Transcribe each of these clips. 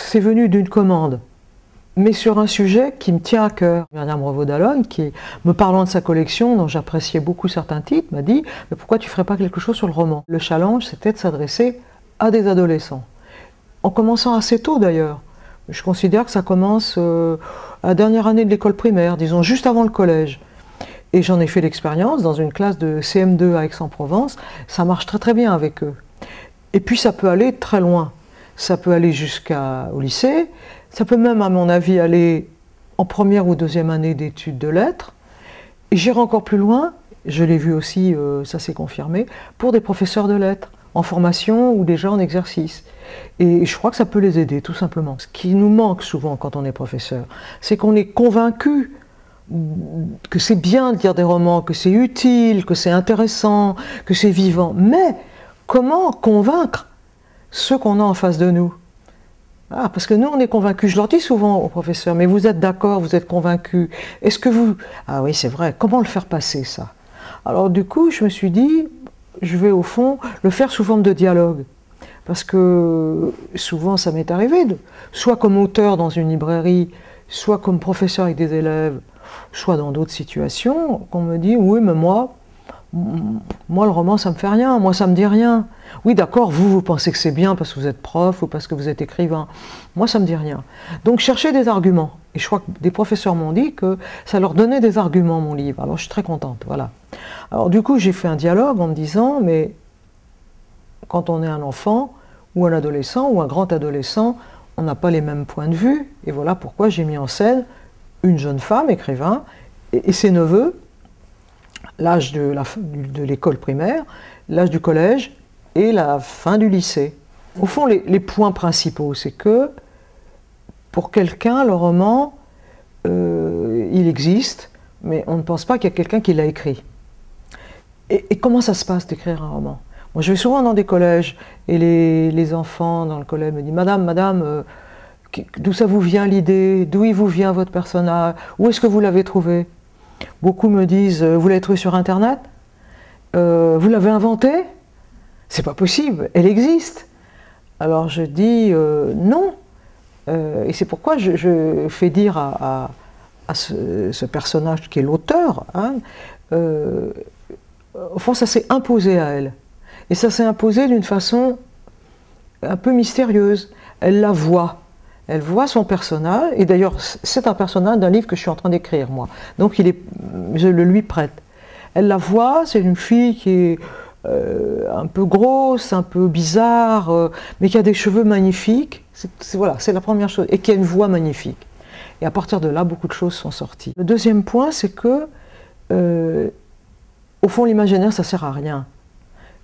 c'est venu d'une commande, mais sur un sujet qui me tient à cœur. Myriam Revaud-Dallon, qui, me parlant de sa collection, dont j'appréciais beaucoup certains titres, m'a dit « Mais pourquoi tu ne ferais pas quelque chose sur le roman ?» Le challenge, c'était de s'adresser à des adolescents. En commençant assez tôt d'ailleurs. Je considère que ça commence à la dernière année de l'école primaire, disons juste avant le collège. Et j'en ai fait l'expérience dans une classe de CM2 à Aix-en-Provence. Ça marche très très bien avec eux. Et puis ça peut aller très loin. Ça peut aller jusqu'au lycée. Ça peut même, à mon avis, aller en première ou deuxième année d'études de lettres. Et j'irai encore plus loin, je l'ai vu aussi, ça s'est confirmé, pour des professeurs de lettres, en formation ou déjà en exercice. Et je crois que ça peut les aider, tout simplement. Ce qui nous manque souvent quand on est professeur, c'est qu'on est convaincu que c'est bien de lire des romans, que c'est utile, que c'est intéressant, que c'est vivant. Mais comment convaincre ceux qu'on a en face de nous? Ah, parce que nous, on est convaincus. Je leur dis souvent aux professeurs, mais vous êtes d'accord, vous êtes convaincus. Est-ce que vous... Ah oui, c'est vrai. Comment le faire passer, ça? Alors du coup, je me suis dit, je vais au fond le faire sous forme de dialogue. Parce que souvent, ça m'est arrivé, soit comme auteur dans une librairie, soit comme professeur avec des élèves, soit dans d'autres situations, qu'on me dit, oui, mais moi, le roman, ça me fait rien, moi, ça me dit rien. Oui, d'accord, vous pensez que c'est bien parce que vous êtes prof ou parce que vous êtes écrivain. Moi, ça me dit rien. Donc, cherchez des arguments. Et je crois que des professeurs m'ont dit que ça leur donnait des arguments, mon livre. Alors, je suis très contente, voilà. Alors, du coup, j'ai fait un dialogue en me disant, mais quand on est un enfant, ou un adolescent, ou un grand adolescent, on n'a pas les mêmes points de vue. Et voilà pourquoi j'ai mis en scène une jeune femme, écrivain, et ses neveux, l'âge de l'école primaire, l'âge du collège et la fin du lycée. Au fond, les points principaux, c'est que pour quelqu'un, le roman, il existe, mais on ne pense pas qu'il y a quelqu'un qui l'a écrit. Et comment ça se passe d'écrire un roman? Moi, je vais souvent dans des collèges, et les enfants dans le collège me disent « Madame, d'où ça vous vient l'idée? D'où il vous vient votre personnage? Où est-ce que vous l'avez trouvé ?» Beaucoup me disent « Vous l'avez trouvé sur Internet? Vous l'avez inventé? C'est pas possible, elle existe. » Alors je dis « Non. » Et c'est pourquoi je fais dire à ce personnage qui est l'auteur, hein, au fond, ça s'est imposé à elle. Et ça s'est imposé d'une façon un peu mystérieuse. Elle la voit. Elle voit son personnage, et d'ailleurs c'est un personnage d'un livre que je suis en train d'écrire moi, donc je le lui prête. Elle la voit, c'est une fille qui est un peu grosse, un peu bizarre, mais qui a des cheveux magnifiques, voilà, c'est la première chose, et qui a une voix magnifique. Et à partir de là, beaucoup de choses sont sorties. Le deuxième point, c'est que, au fond, l'imaginaire, ça ne sert à rien.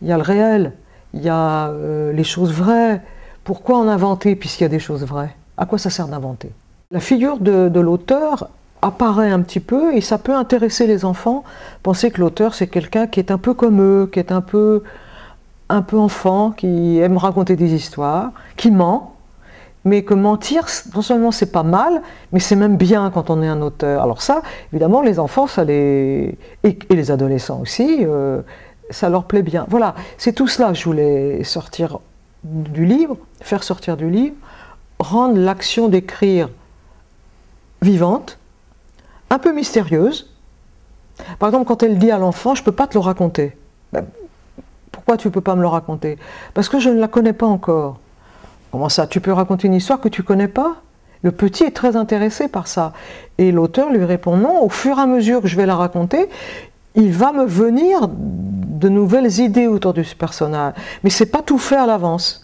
Il y a le réel, il y a les choses vraies. Pourquoi en inventer puisqu'il y a des choses vraies? À quoi ça sert d'inventer? La figure de l'auteur apparaît un petit peu et ça peut intéresser les enfants. Penser que l'auteur c'est quelqu'un qui est un peu comme eux, qui est un peu enfant, qui aime raconter des histoires, qui ment, mais que mentir, non seulement c'est pas mal, mais c'est même bien quand on est un auteur. Alors ça, évidemment, les enfants, et les adolescents aussi, ça leur plaît bien. Voilà, c'est tout cela que je voulais sortir du livre, faire sortir du livre, rendre l'action d'écrire vivante, un peu mystérieuse. Par exemple, quand elle dit à l'enfant « je ne peux pas te le raconter ». Ben, pourquoi tu ne peux pas me le raconter? Parce que je ne la connais pas encore. Comment ça? Tu peux raconter une histoire que tu ne connais pas? Le petit est très intéressé par ça. Et l'auteur lui répond non, au fur et à mesure que je vais la raconter, il va me venir de nouvelles idées autour de ce personnage. Mais ce n'est pas tout fait à l'avance.